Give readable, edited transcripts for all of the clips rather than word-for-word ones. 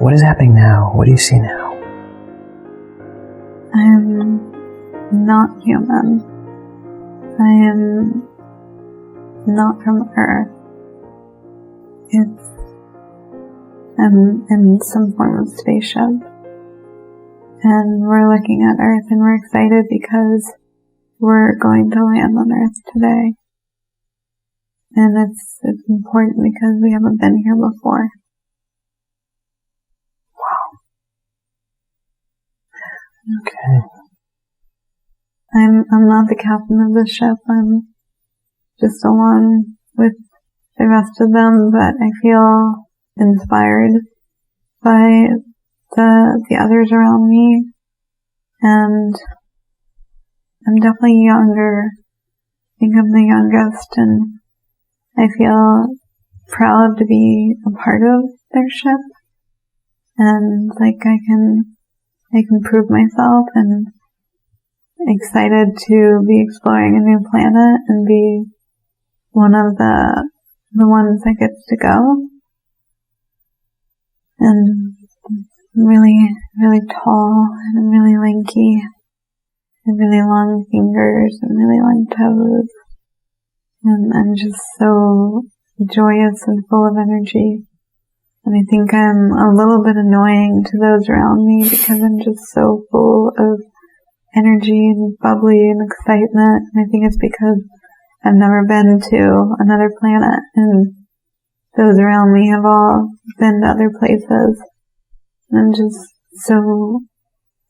What is happening now? What do you see now? I am not human. I am not from Earth. I'm in some form of spaceship. And we're looking at Earth and we're excited because we're going to land on Earth today. And it's important because we haven't been here before. Wow. Okay. I'm not the captain of the ship. I'm just along with the rest of them, but I feel inspired by the others around me, and I'm definitely younger. I think I'm the youngest, and I feel proud to be a part of their ship, and like I can prove myself, and excited to be exploring a new planet and be one of the ones that gets to go. And I'm really, really tall, and I'm really lanky, and really long fingers, and really long toes. And I'm just so joyous and full of energy. And I think I'm a little bit annoying to those around me because I'm just so full of energy and bubbly and excitement. And I think it's because I've never been to another planet, and those around me have all been to other places. And I'm just so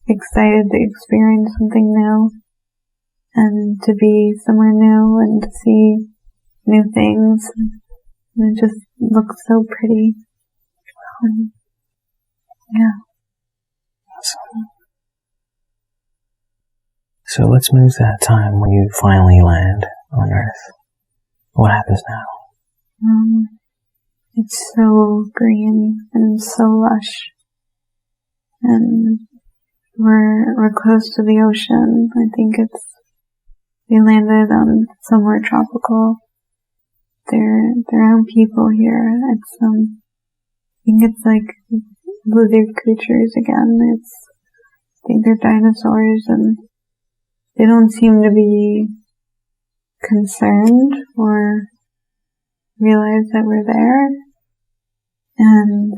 excited to experience something new and to be somewhere new and to see new things. And it just looks so pretty. Yeah. So let's move to that time when you finally land on Earth. What happens now? It's so green and so lush. And we're close to the ocean. I think we landed on somewhere tropical. There are people here. I think it's like lizard creatures again. I think they're dinosaurs, and they don't seem to be concerned or realize that we're there. And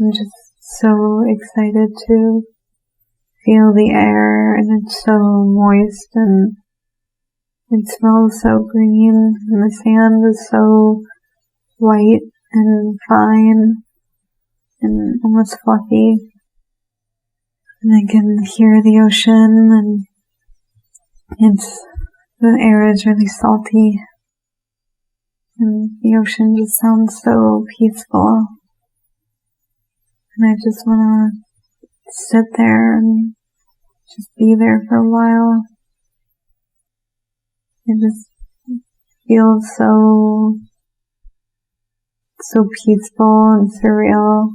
I'm just so excited to feel the air, and it's so moist, and it smells so green, and the sand is so white and fine and almost fluffy. And I can hear the ocean, and the air is really salty, and the ocean just sounds so peaceful. And I just want to sit there and just be there for a while. It just feels so peaceful and surreal.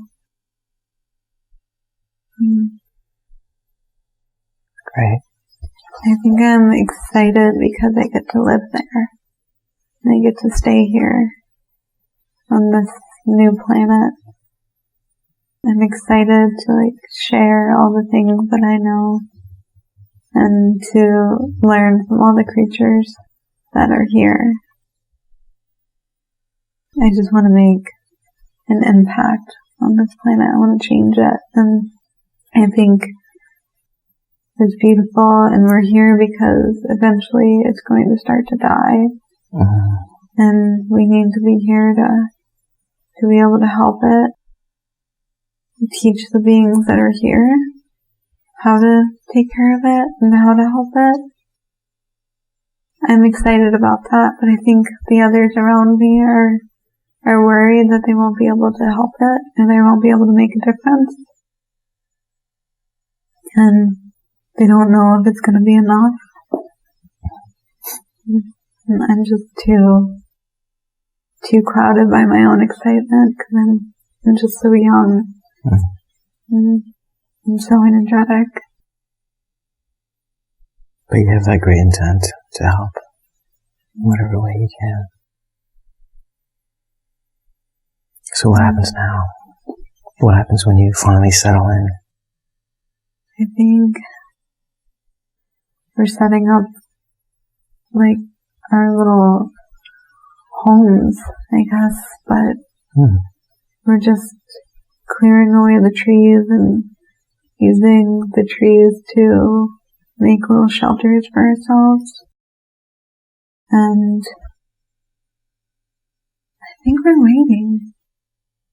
Great. I think I'm excited because I get to live there. And I get to stay here on this new planet. I'm excited to share all the things that I know and to learn from all the creatures that are here. I just want to make an impact on this planet. I want to change it. And I think it's beautiful, and we're here because eventually it's going to start to die. And we need to be here to be able to help it. Teach the beings that are here how to take care of it and how to help it. I'm excited about that, but I think the others around me are worried that they won't be able to help it and they won't be able to make a difference. And they don't know if it's going to be enough. And I'm just too crowded by my own excitement because I'm just so young. And I'm so energetic. But you have that great intent to help in whatever way you can. So what happens now? What happens when you finally settle in? I think we're setting up like our little homes, I guess, but we're just clearing away the trees and using the trees to make little shelters for ourselves. And I think we're waiting.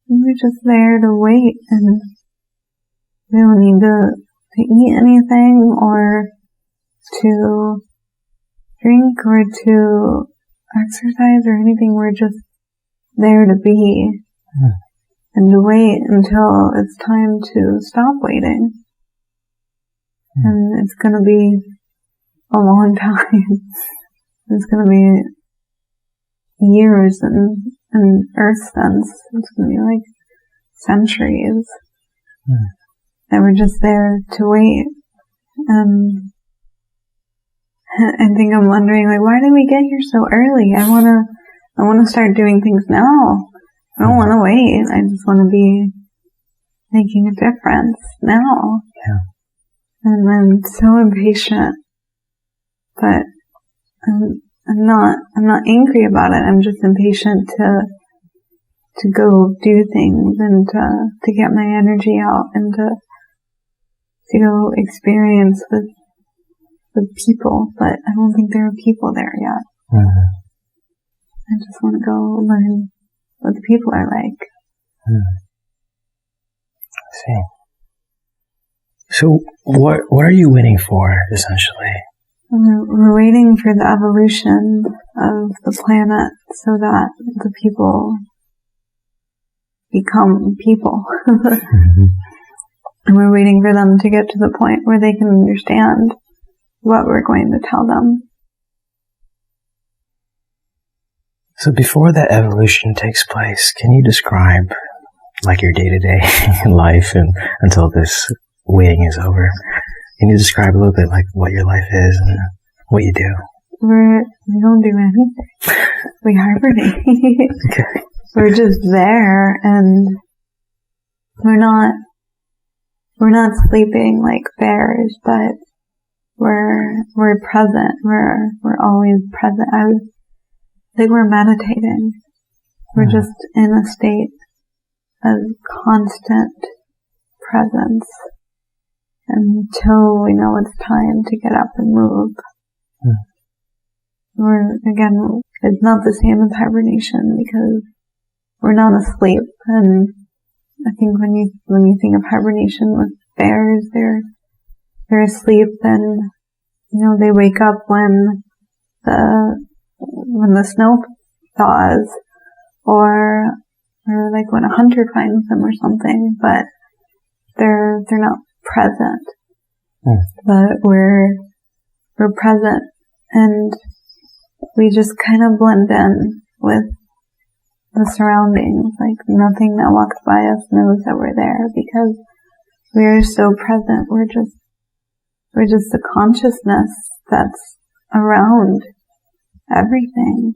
We're just there to wait, and we don't need to eat anything or to drink or to exercise or anything. We're just there to be and to wait until it's time to stop waiting. And it's going to be a long time. It's going to be years in Earth sense. It's going to be like centuries. And we're just there to wait. And I think I'm wondering, like, why did we get here so early? I want to start doing things now. I don't want to wait. I just want to be making a difference now. Yeah. And I'm so impatient, but I'm not angry about it. I'm just impatient to go do things and to get my energy out and to go experience with people, but I don't think there are people there yet. I just want to go learn what the people are like. I see. So what are you waiting for, essentially? We're waiting for the evolution of the planet so that the people become people. And we're waiting for them to get to the point where they can understand what we're going to tell them. So before that evolution takes place, can you describe like your day-to-day life and until this waiting is over? Can you describe a little bit like what your life is and what you do? We don't do anything. We hibernate. Okay. We're just there, and we're not sleeping like bears, but we're present. We're always present. I would think we're meditating. We're just in a state of constant presence until we know it's time to get up and move. It's not the same as hibernation because we're not asleep. And I think when you think of hibernation with bears, they're asleep, and they wake up when the snow thaws, or like when a hunter finds them or something, but they're not present. But we're present, and we just kind of blend in with the surroundings, like nothing that walks by us knows that we're there because we are so present. We're just the consciousness that's around everything.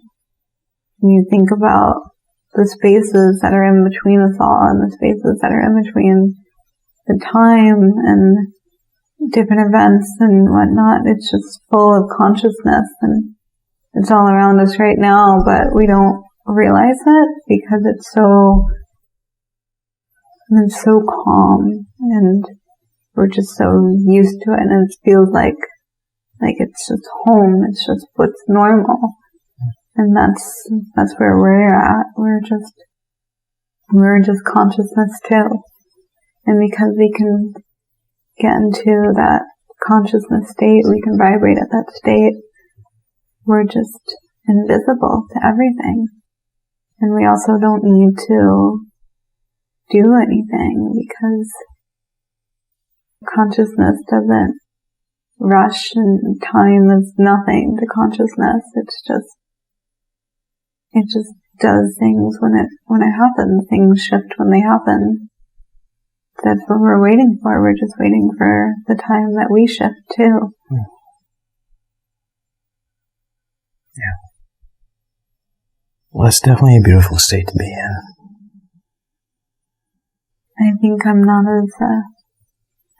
When you think about the spaces that are in between us all and the spaces that are in between the time and different events and whatnot, it's just full of consciousness, and it's all around us right now, but we don't realize it because it's so calm, and we're just so used to it, and it feels like it's just home. It's just what's normal, and that's where we're at. We're just consciousness too, and because we can get into that consciousness state, we can vibrate at that state. We're just invisible to everything. And we also don't need to do anything because consciousness doesn't rush, and time is nothing to consciousness. It just does things when it happens. Things shift when they happen. That's what we're waiting for. We're just waiting for the time that we shift too. Yeah. Well, it's definitely a beautiful state to be in. I think I'm not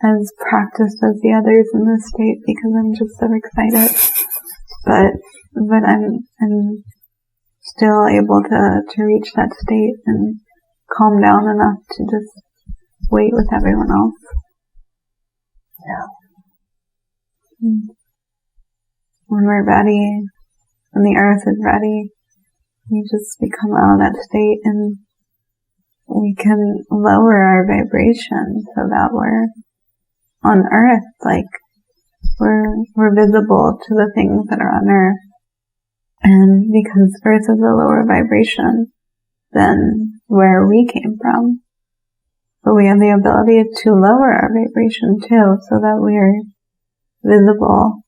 as practiced as the others in this state because I'm just so excited. But I'm still able to reach that state and calm down enough to just wait with everyone else. Yeah. When we're ready, when the earth is ready, we come out of that state and we can lower our vibration so that we're on earth, like we're visible to the things that are on earth. And because earth is a lower vibration than where we came from, but we have the ability to lower our vibration too, so that we're visible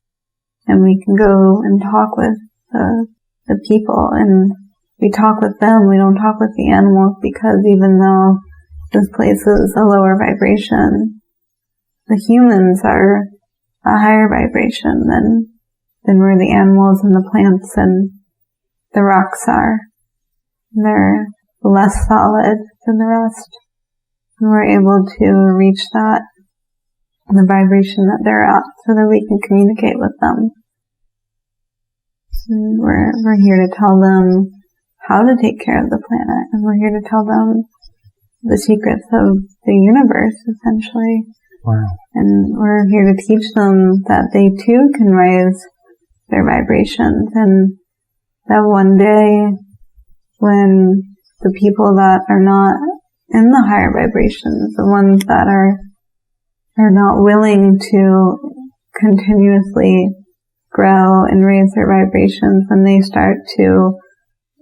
and we can go and talk with the people, and we talk with them. We don't talk with the animals, because even though this place is a lower vibration, the humans are a higher vibration than where the animals and the plants and the rocks are. They're less solid than the rest. And we're able to reach that, the vibration that they're at, so that we can communicate with them. And we're here to tell them how to take care of the planet, and we're here to tell them the secrets of the universe, essentially. Wow. And we're here to teach them that they too can raise their vibrations, and that one day when the people that are not in the higher vibrations, the ones that are not willing to continuously grow and raise their vibrations, when they start to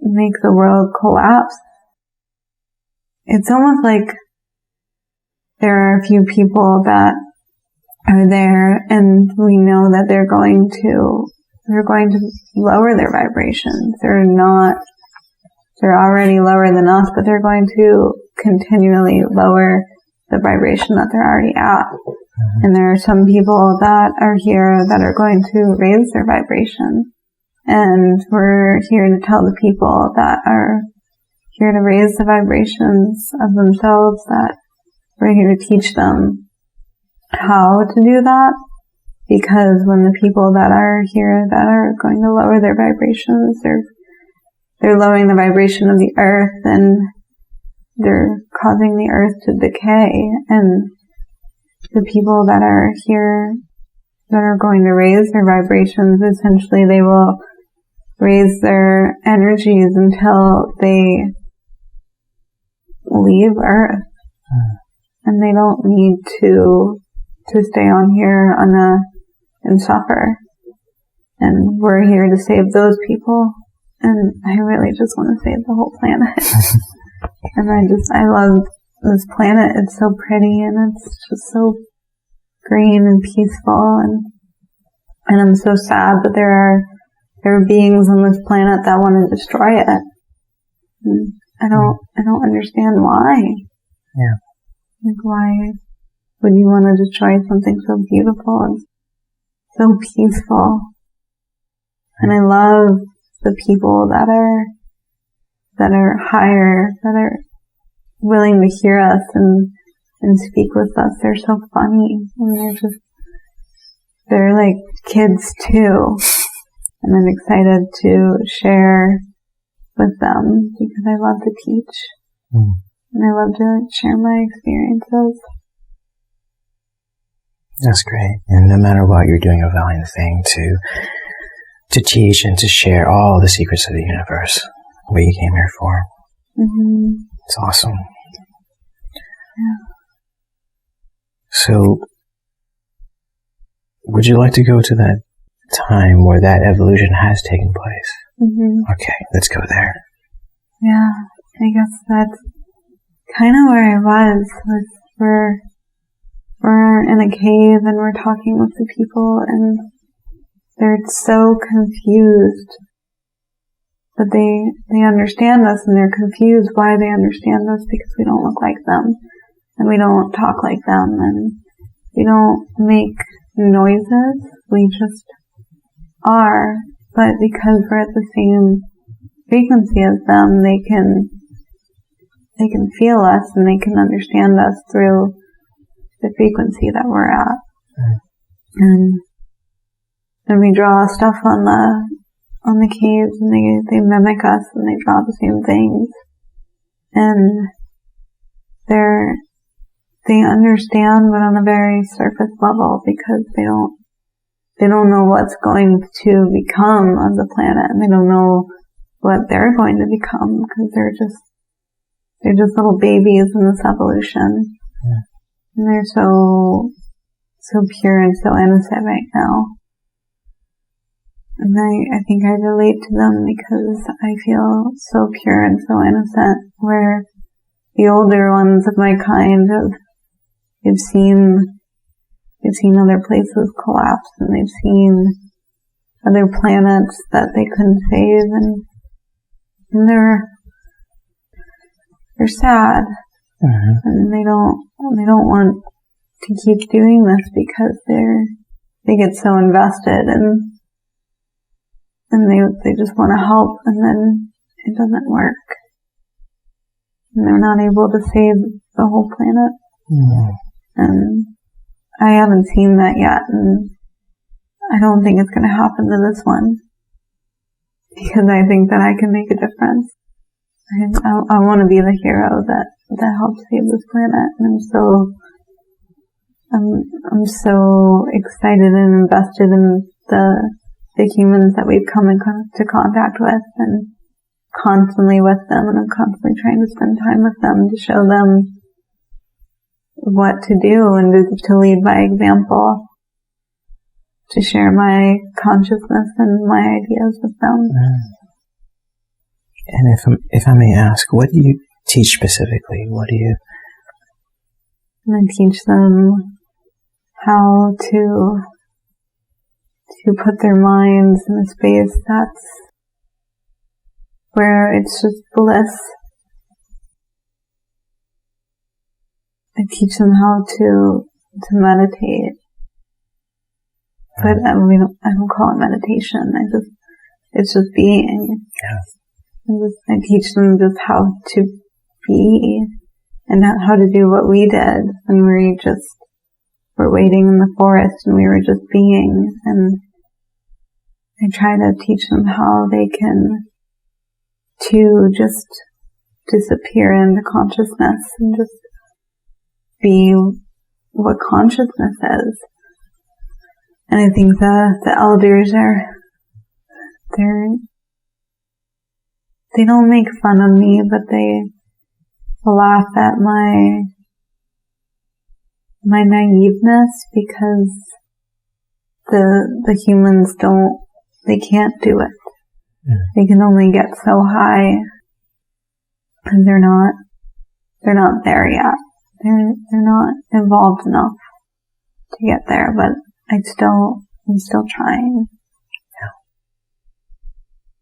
make the world collapse, it's almost like there are a few people that are there, and we know that they're going to lower their vibrations. They're already lower than us, but they're going to continually lower the vibration that they're already at. Mm-hmm. And there are some people that are here that are going to raise their vibration. And we're here to tell the people that are here to raise the vibrations of themselves, that we're here to teach them how to do that. Because when the people that are here that are going to lower their vibrations, they're lowering the vibration of the earth, and they're causing the earth to decay. And the people that are here that are going to raise their vibrations, essentially they will raise their energies until they leave earth. And they don't need to stay on here and suffer. And we're here to save those people. And I really just want to save the whole planet. And I love this planet. It's so pretty, and it's just so green and peaceful. And I'm so sad that there are beings on this planet that want to destroy it. And I don't understand why. Yeah. Like, why would you want to destroy something so beautiful and so peaceful? And I love the people that are higher, that are willing to hear us and speak with us. They're so funny, and they're like kids too. And I'm excited to share with them because I love to teach. And I love to share my experiences. That's great. And no matter what, you're doing a valiant thing to teach and to share all the secrets of the universe, what you came here for. Mm-hmm. It's awesome. Yeah. So, would you like to go to that time where that evolution has taken place? Mm-hmm. Okay, let's go there. Yeah, I guess that's kind of where I was we're in a cave and we're talking with the people, and they're so confused. But they understand us, and they're confused why they understand us, because we don't look like them, and we don't talk like them, and we don't make noises. We just are. But because we're at the same frequency as them, they feel us and they can understand us through the frequency that we're at. And then we draw stuff on the caves, and they mimic us and they draw the same things. And they understand, but on a very surface level, because they don't know what's going to become of the planet, and they don't know what they're going to become, because they're just little babies in this evolution. And they're so pure and so innocent right now. And I think I relate to them because I feel so pure and so innocent, where the older ones of my kind they've seen other places collapse, and they've seen other planets that they couldn't save, and they're sad. And they don't want to keep doing this because they get so invested, and they just want to help, and then it doesn't work. And they're not able to save the whole planet. And I haven't seen that yet, and I don't think it's going to happen to this one, because I think that I can make a difference. I want to be the hero that helps save this planet, and I'm so excited and invested in the humans that we've come into contact with, and constantly with them, and I'm constantly trying to spend time with them to show them what to do, and to lead by example, to share my consciousness and my ideas with them. And if I may ask, what do you teach specifically? I teach them how to put their minds in a space where it's just bliss. I teach them how to meditate, but I don't call it meditation. It's just being. I teach them just how to be, and not how to do what we did when we were waiting in the forest and we were just being. And I try to teach them how they can to just disappear into consciousness and just be what consciousness is. And I think the elders they don't make fun of me, but they laugh at my naiveness, because the humans they can't do it. They can only get so high, and they're not there yet. They're not evolved enough to get there, but I'm still trying.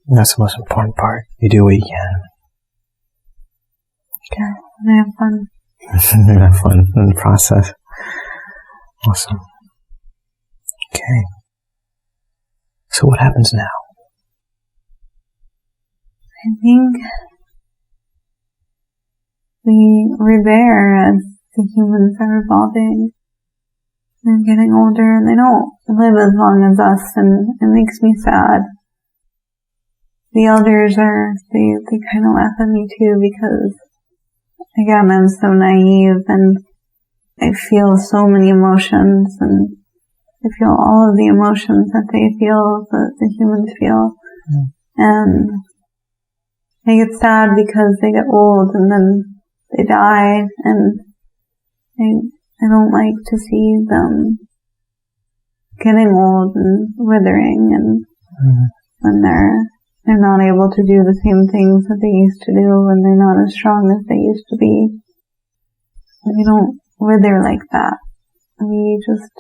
That's the most important part. You do what you can. Yeah, and I have fun. Have fun in the process. Awesome. Okay. So what happens now? I think we're there as the humans are evolving. They're getting older, and they don't live as long as us, and it makes me sad. The elders they kind of laugh at me too, because again, I'm so naive, and I feel so many emotions, and I feel all of the emotions that they feel, that the humans feel. And I get sad because they get old and then they die, and I don't like to see them getting old and withering, and when they're not able to do the same things that they used to do, when they're not as strong as they used to be. We don't wither like that. We just,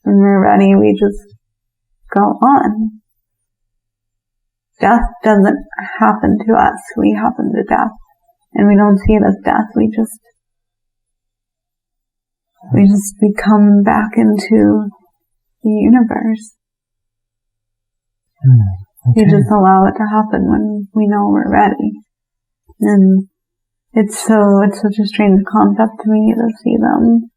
when we're ready, we just go on. Death doesn't happen to us. We happen to death. And we don't see it as death. We just become back into the universe. We just allow it to happen when we know we're ready. And it's such a strange concept to me to see them,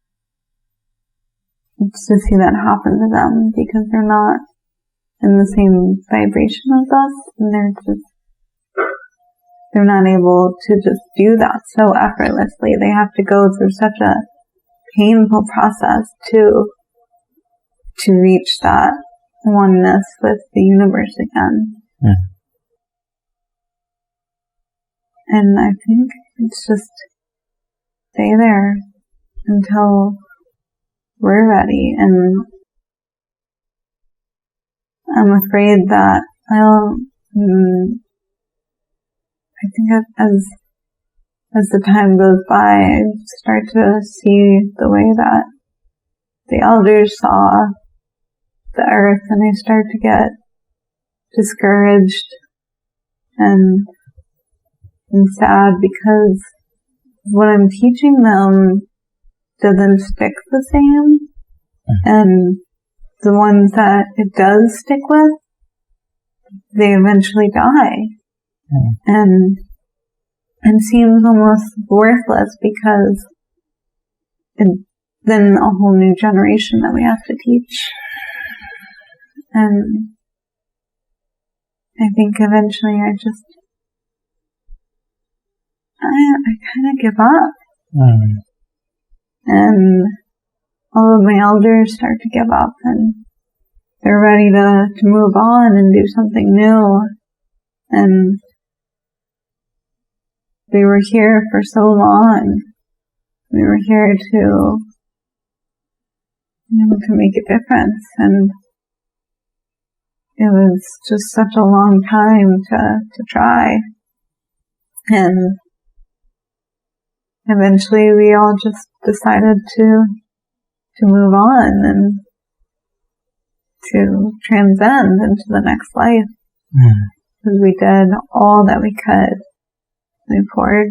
to see that happen to them, because they're not in the same vibration as us, and they're not able to just do that so effortlessly. They have to go through such a painful process to reach that oneness with the universe again. Mm. And I think it's just stay there until we're ready. And I'm afraid that I think as the time goes by, I start to see the way that the elders saw the earth, and I start to get discouraged and sad because what I'm teaching them doesn't stick the same, and the ones that it does stick with, they eventually die. And seems almost worthless because then a whole new generation that we have to teach. And I think eventually I kind of give up. And all of my elders start to give up, and they're ready to move on and do something new. And we were here for so long. We were here to make a difference, and it was just such a long time to try. And eventually we all just decided to move on and to transcend into the next life. Because we did all that we could. We poured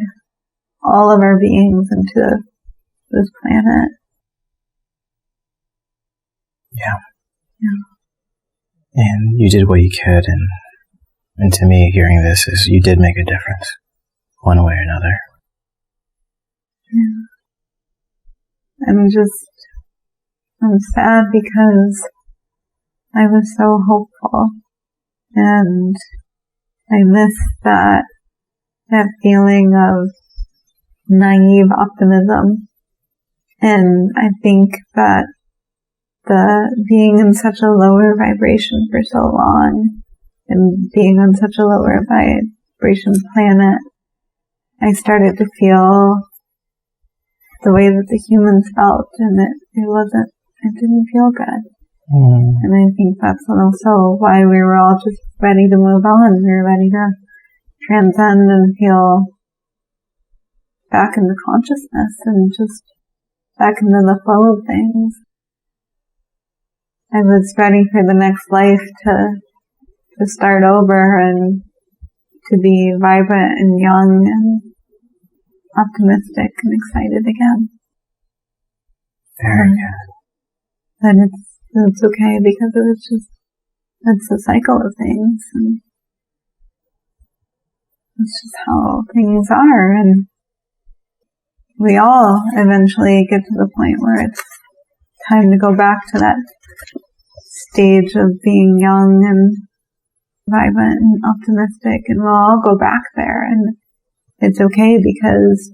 all of our beings into this planet. Yeah. And you did what you could, and to me, hearing this is you did make a difference, one way or another. Yeah. I'm sad because I was so hopeful, and I miss that feeling of naive optimism. And I think that being in such a lower vibration for so long, and being on such a lower vibration planet, I started to feel the way that the humans felt, and it didn't feel good. And I think that's also why we were all just ready to move on. We were ready to transcend and feel back into consciousness and just back into the flow of things. I was ready for the next life to start over and to be vibrant and young and optimistic and excited again. Very good. And it's okay because it's the cycle of things, and it's just how things are, and we all eventually get to the point where it's time to go back to that stage of being young and vibrant and optimistic, and we'll all go back there, and it's okay because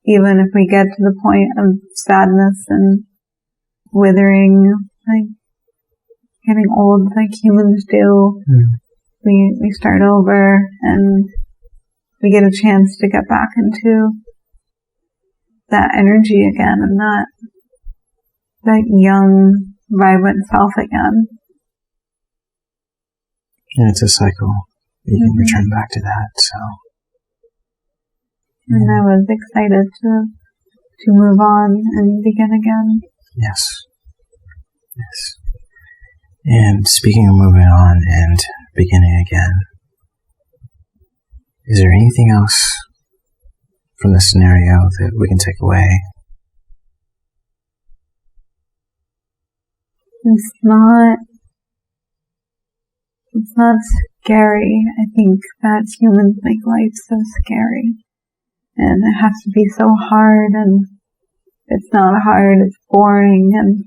even if we get to the point of sadness and withering, like getting old like humans do, we start over and we get a chance to get back into that energy again and that young, vibrant self again. And it's a cycle. You can return back to that, so. And I was excited to move on and begin again. Yes. Yes. And speaking of moving on and beginning again, is there anything else from this scenario that we can take away? It's not scary. I think that humans make life so scary. and it has to be so hard, and it's not hard, it's boring, and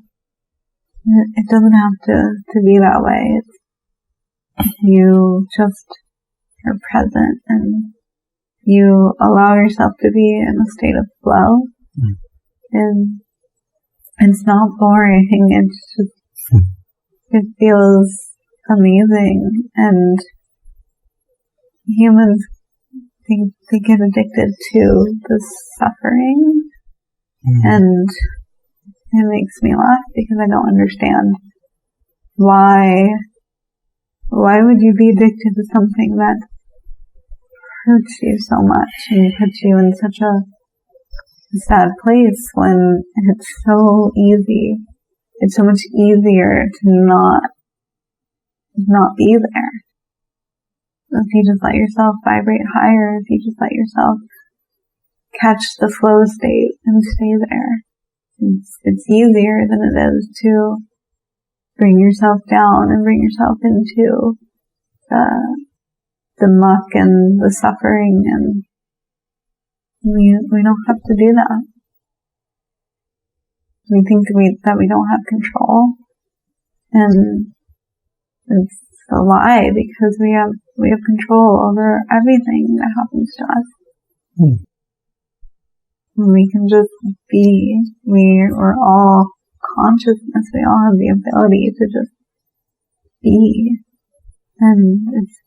it doesn't have to be that way. You just are present, and you allow yourself to be in a state of flow, and it's not boring. It's just, it feels amazing, and humans they get addicted to the suffering, and it makes me laugh because I don't understand why would you be addicted to something that hurts you so much and puts you in such a sad place when it's so easy. It's so much easier to not be there. If you just let yourself vibrate higher, if you just let yourself catch the flow state and stay there, it's easier than it is to bring yourself down and bring yourself into the muck and the suffering, and we don't have to do that. We think that we don't have control, and it's a lie, because we have control over everything that happens to us. We can just be. We're all consciousness. We all have the ability to just be, and it's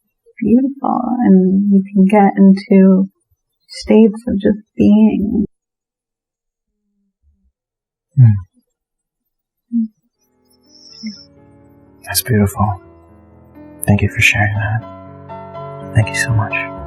beautiful, and you can get into states of just being. That's beautiful. Thank you for sharing that. Thank you so much.